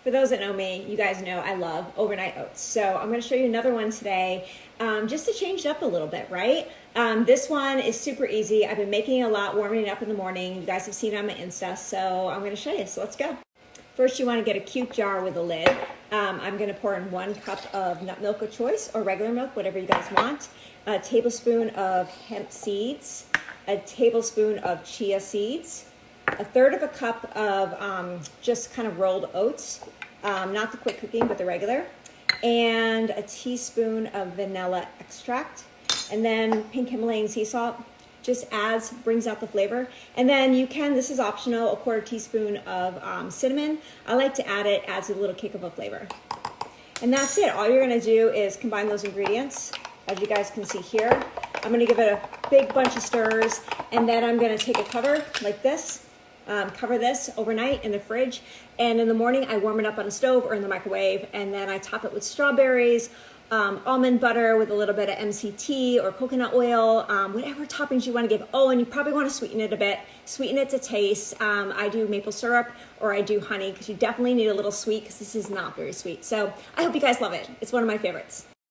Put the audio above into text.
For those that know me, you guys know I love overnight oats. So I'm going to show you another one today, just to change it up a little bit, right? This one is super easy. I've been making it a lot, warming it up in the morning. You guys have seen it on my Insta, so I'm going to show you. So let's go. First, you want to get a cute jar with a lid. I'm going to pour in 1 cup of nut milk of choice or regular milk, whatever you guys want. A tablespoon of hemp seeds, a tablespoon of chia seeds, 1/3 cup of just kind of rolled oats, not the quick cooking, but the regular, and a teaspoon of vanilla extract, and then pink Himalayan sea salt. Just brings out the flavor. And then you can, this is optional, a 1/4 teaspoon of cinnamon. I like to add it, adds a little kick of a flavor. And that's it. All you're gonna do is combine those ingredients, as you guys can see here. I'm gonna give it a big bunch of stirs, and then I'm gonna take a cover like this, cover this overnight in the fridge, and in the morning I warm it up on the stove or in the microwave, and then I top it with strawberries, almond butter with a little bit of MCT or coconut oil, whatever toppings you want to give. Oh, and you probably want to sweeten it a bit. Sweeten it to taste. I do maple syrup or I do honey because you definitely need a little sweet because this is not very sweet. So I hope you guys love it. It's one of my favorites.